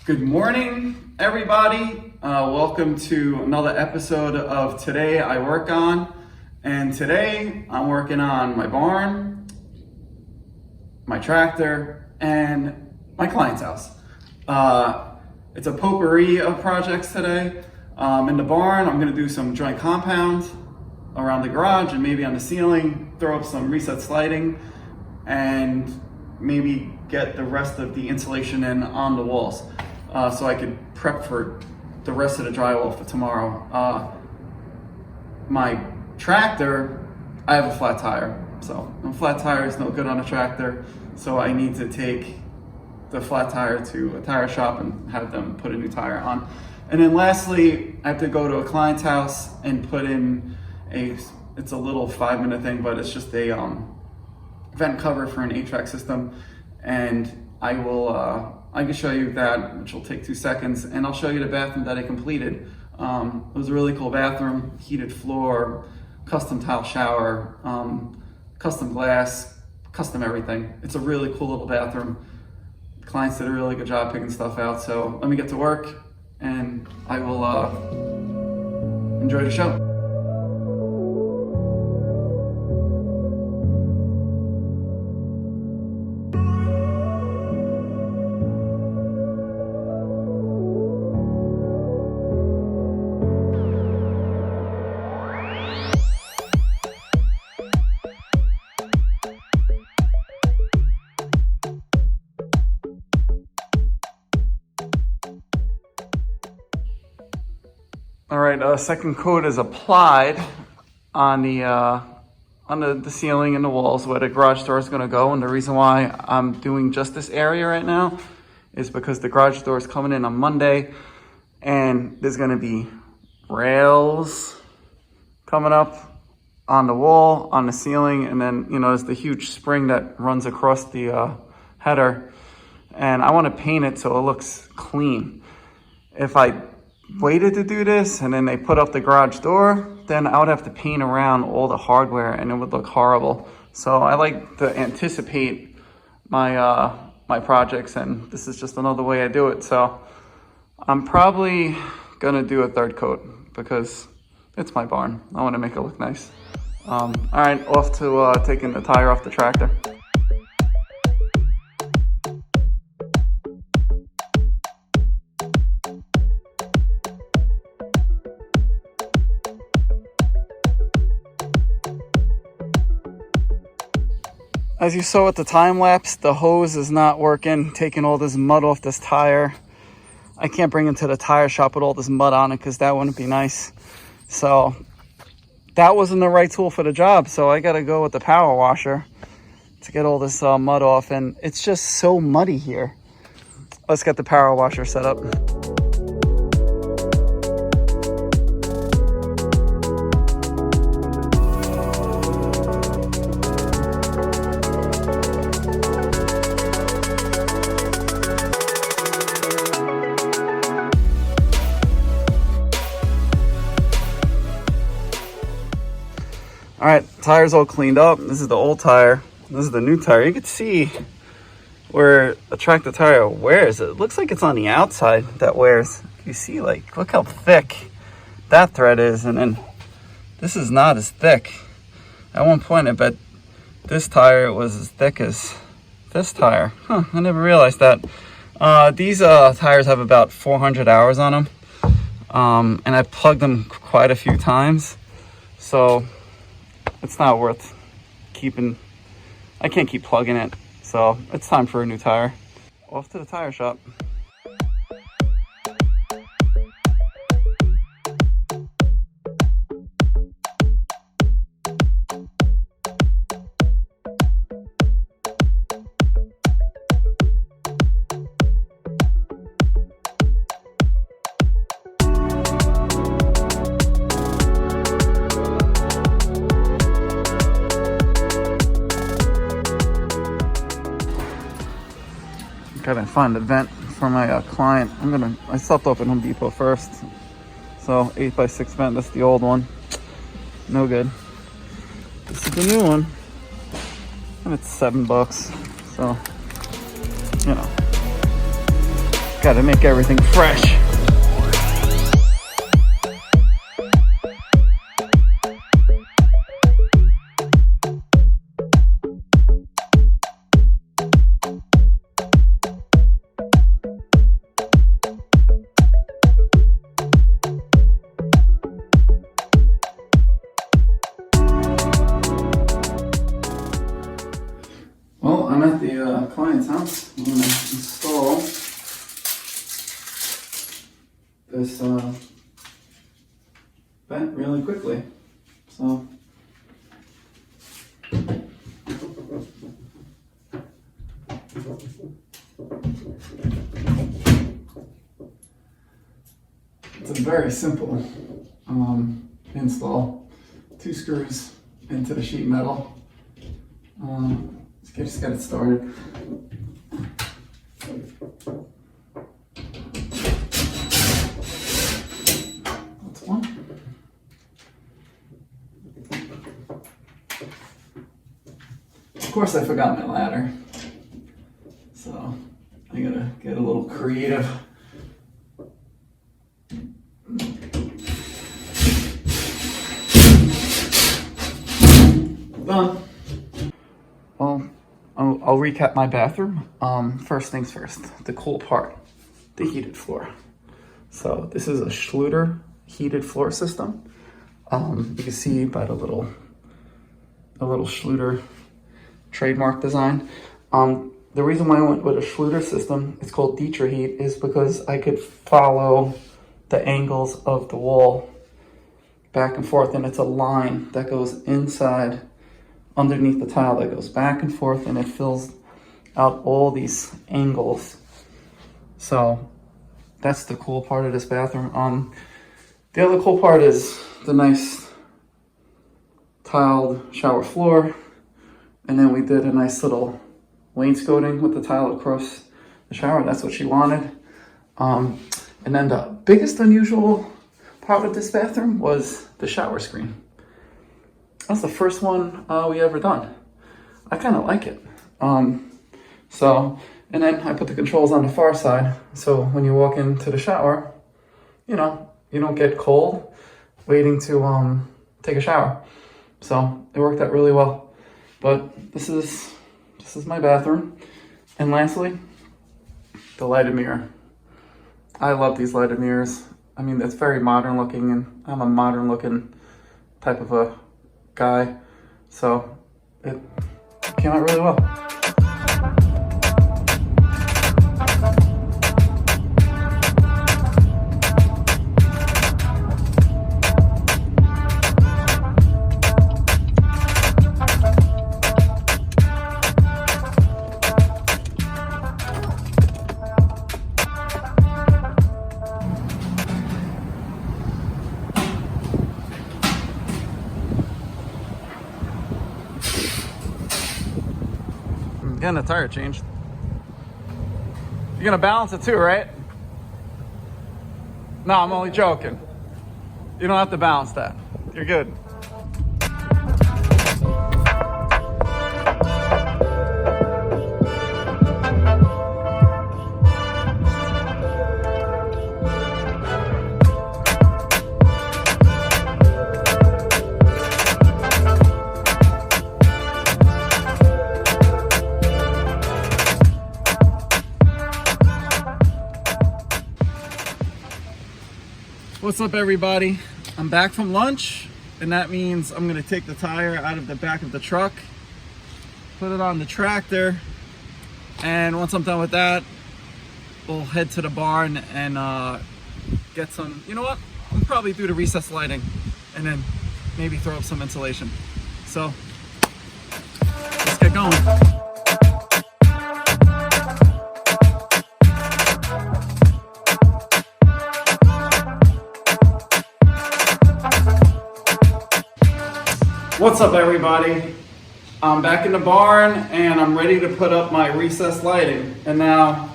Good morning, everybody. Welcome to another episode of Today I Work On. And today I'm working on my barn, my tractor, and my client's house. It's a potpourri of projects today. In the barn, I'm gonna do some joint compound around the garage and maybe on the ceiling, throw up some reset sliding, and maybe get the rest of the insulation in on the walls. So I could prep for the rest of the drywall for tomorrow. My tractor, I have a flat tire. So a flat tire is no good on a tractor. So I need to take the flat tire to a tire shop and have them put a new tire on. And then lastly, I have to go to a client's house and put in it's a little 5-minute thing, but it's just a vent cover for an HVAC system. And I can show you that, which will take 2 seconds, and I'll show you the bathroom that I completed. It was a really cool bathroom, heated floor, custom tile shower, custom glass, custom everything. It's a really cool little bathroom. The clients did a really good job picking stuff out, so let me get to work, and I will enjoy the show. All right, second coat is applied on the ceiling and the walls where the garage door is going to go. And the reason why I'm doing just this area right now is because the garage door is coming in on Monday, and there's going to be rails coming up on the wall, on the ceiling, and then there's the huge spring that runs across the header. And I want to paint it so it looks clean. If I waited to do this and then they put up the garage door, then I would have to paint around all the hardware and it would look horrible. So I like to anticipate my my projects, and this is just another way I do it. So I'm probably gonna do a third coat because it's my barn. I want to make it look nice. All right, off to taking the tire off the tractor. As you saw with the time lapse, the hose is not working, taking all this mud off this tire. I can't bring it to the tire shop with all this mud on it because that wouldn't be nice. So that wasn't the right tool for the job. So I got to go with the power washer to get all this mud off. And it's just so muddy here. Let's get the power washer set up. All right, tire's all cleaned up. This is the old tire. This is the new tire. You can see where the tractor tire wears. It looks like it's on the outside that wears. You see, like, look how thick that thread is. And then this is not as thick. At one point, I bet this tire was as thick as this tire. Huh, I never realized that. These tires have about 400 hours on them. And I plugged them quite a few times. So it's not worth keeping. I can't keep plugging it. So it's time for a new tire. Off to the tire shop. Gotta find a vent for my client. I stopped off at Home Depot first. So 8x6 vent, that's the old one. No good. This is the new one. And it's $7. So, you know. Gotta make everything fresh. Well, I'm at the client's house. I'm gonna install this vent really quickly. So it's a very simple install. 2 screws into the sheet metal. Just get it started. That's one. Of course, I forgot my ladder, so I gotta get a little creative. Done. Well, I'll recap my bathroom. First things first, the cool part, the heated floor. So this is a Schluter heated floor system. You can see by the little Schluter trademark design. The reason why I went with a Schluter system, it's called Dirta Heat, is because I could follow the angles of the wall back and forth, and it's a line that goes inside underneath the tile that goes back and forth, and it fills out all these angles. So that's the cool part of this bathroom. The other cool part is the nice tiled shower floor, and then we did a nice little wainscoting with the tile across the shower. That's what she wanted. And then the biggest unusual part of this bathroom was the shower screen. That's the first one we ever done. I kind of like it. And then I put the controls on the far side, so when you walk into the shower, you know, you don't get cold waiting to take a shower. So it worked out really well. But this is my bathroom. And lastly, the lighted mirror. I love these lighted mirrors. I mean, it's very modern looking, and I'm a modern looking type of a guy, so it came out really well. Getting the tire changed. You're gonna balance it too, right? No, I'm only joking. You don't have to balance that. You're good. What's up, everybody? I'm back from lunch, and that means I'm gonna take the tire out of the back of the truck, put it on the tractor, and once I'm done with that, we'll head to the barn and get some, you know what? We'll probably do the recessed lighting and then maybe throw up some insulation. So let's get going. What's up, everybody? I'm back in the barn and I'm ready to put up my recessed lighting. And now,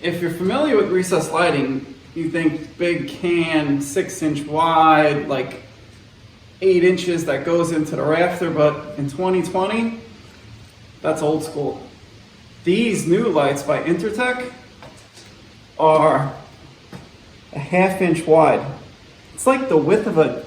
if you're familiar with recessed lighting, you think big can, 6-inch wide, like 8 inches that goes into the rafter, but in 2020, that's old school. These new lights by Intertech are a 1/2 inch wide. It's like the width of a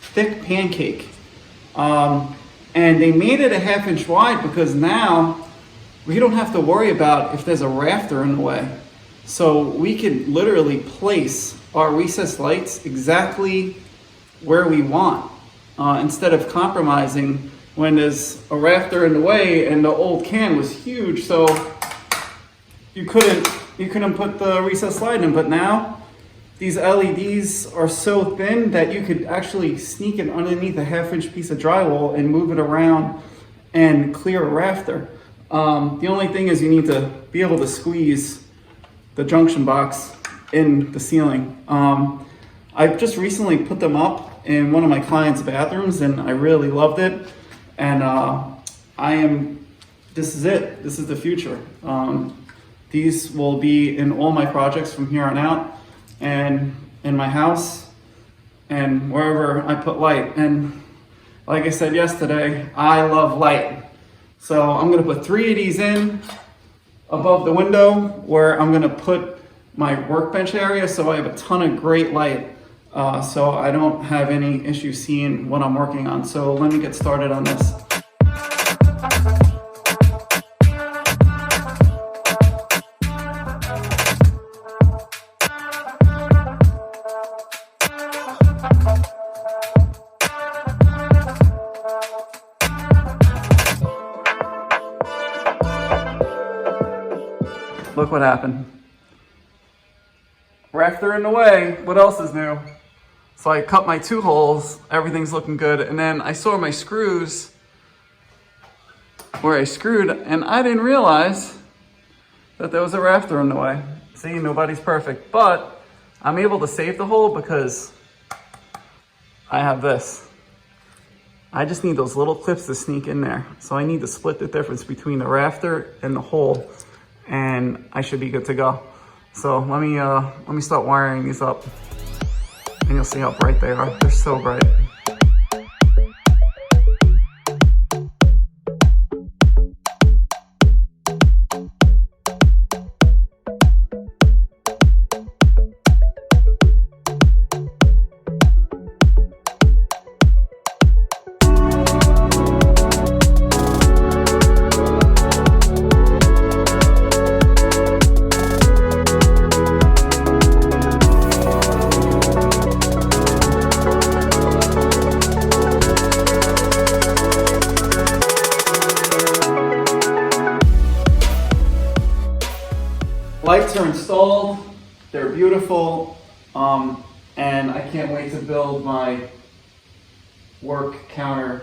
thick pancake. And they made it a 1/2 inch wide because now we don't have to worry about if there's a rafter in the way. So we can literally place our recessed lights exactly where we want, instead of compromising when there's a rafter in the way, and the old can was huge, so you couldn't put the recessed light in. But now these LEDs are so thin that you could actually sneak it underneath a 1/2 inch piece of drywall and move it around and clear a rafter. The only thing is you need to be able to squeeze the junction box in the ceiling. I've just recently put them up in one of my clients' bathrooms, and I really loved it. And this is it. This is the future. These will be in all my projects from here on out, and in my house, and wherever I put light. And like I said yesterday, I love light. So I'm gonna put 3 of these in above the window where I'm gonna put my workbench area, so I have a ton of great light, so I don't have any issue seeing what I'm working on. So let me get started on this. Look what happened. Rafter in the way, what else is new? So I cut my 2 holes, everything's looking good, and then I saw my screws where I screwed, and I didn't realize that there was a rafter in the way. See, nobody's perfect, but I'm able to save the hole because I have this. I just need those little clips to sneak in there. So I need to split the difference between the rafter and the hole, and I should be good to go. So let me start wiring these up, and you'll see how bright they are. They're so bright. Lights are installed, they're beautiful, and I can't wait to build my work counter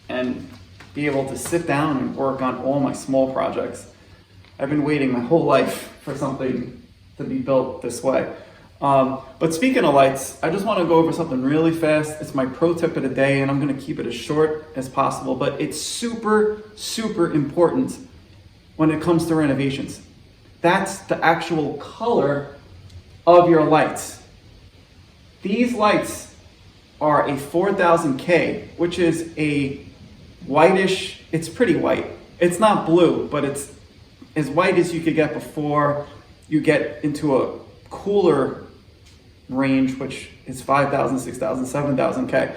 and be able to sit down and work on all my small projects. I've been waiting my whole life for something to be built this way. But speaking of lights, I just want to go over something really fast. It's my pro tip of the day, and I'm going to keep it as short as possible, but it's super, super important when it comes to renovations. That's the actual color of your lights. These lights are a 4000K, which is a whitish, it's pretty white. It's not blue, but it's as white as you could get before you get into a cooler range, which is 5000, 6000, 7000K.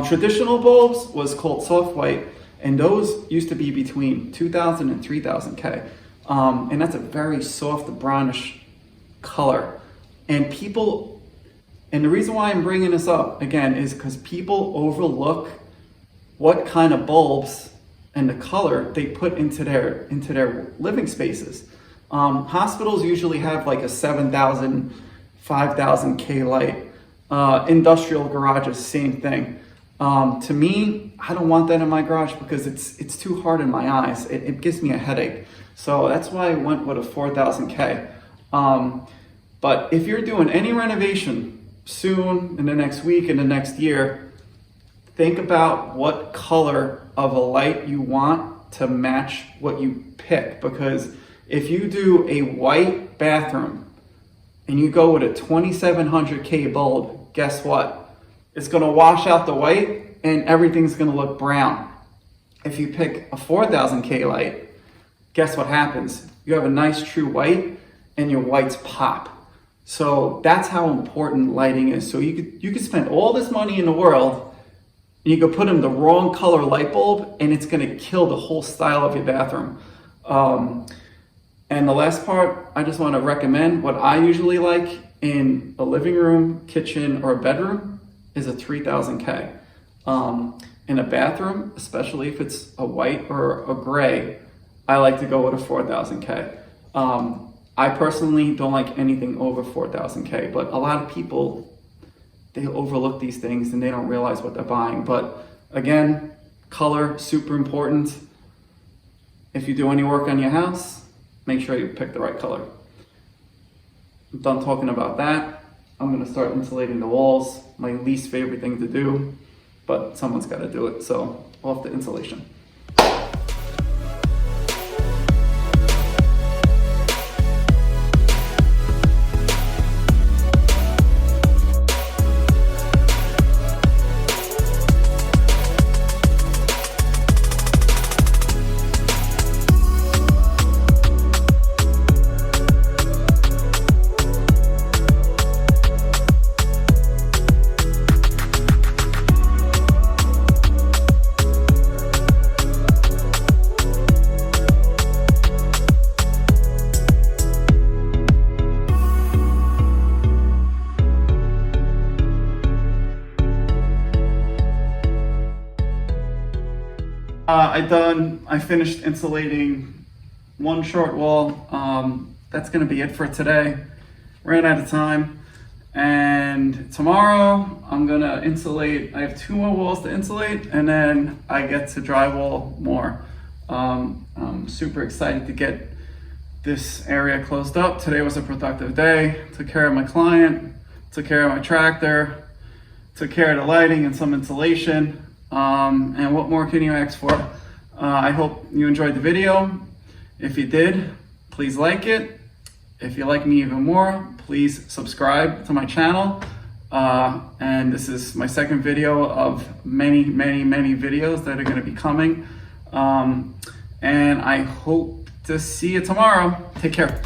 Traditional bulbs was called soft white, and those used to be between 2000 and 3000K. And that's a very soft brownish color. And the reason why I'm bringing this up again is because people overlook what kind of bulbs and the color they put into their living spaces. Hospitals usually have like a 7000, 5000K light. Industrial garages, same thing. To me, I don't want that in my garage because it's too hard in my eyes. It gives me a headache. So that's why I went with a 4000K. But if you're doing any renovation soon, in the next week, in the next year, think about what color of a light you want to match what you pick. Because if you do a white bathroom and you go with a 2700K bulb, guess what? It's gonna wash out the white and everything's gonna look brown. If you pick a 4000K light, guess what happens? You have a nice true white and your whites pop. So that's how important lighting is. So you could spend all this money in the world, and you could put in the wrong color light bulb, and it's gonna kill the whole style of your bathroom. And the last part, I just wanna recommend what I usually like in a living room, kitchen, or a bedroom is a 3000K. In a bathroom, especially if it's a white or a gray, I like to go with a 4000K. I personally don't like anything over 4000K, but a lot of people, they overlook these things and they don't realize what they're buying. But again, color, super important. If you do any work on your house, make sure you pick the right color. I'm done talking about that. I'm gonna start insulating the walls. My least favorite thing to do, but someone's gotta do it. So off to insulation. I finished insulating one short wall. That's gonna be it for today. Ran out of time. And tomorrow I'm gonna insulate. I have 2 more walls to insulate, and then I get to drywall more. I'm super excited to get this area closed up. Today was a productive day. Took care of my client, took care of my tractor, took care of the lighting and some insulation. And what more can you ask for? I hope you enjoyed the video. If you did, please like it. If you like me even more, please subscribe to my channel. And this is my second video of many videos that are going to be coming. And I hope to see you tomorrow. Take care.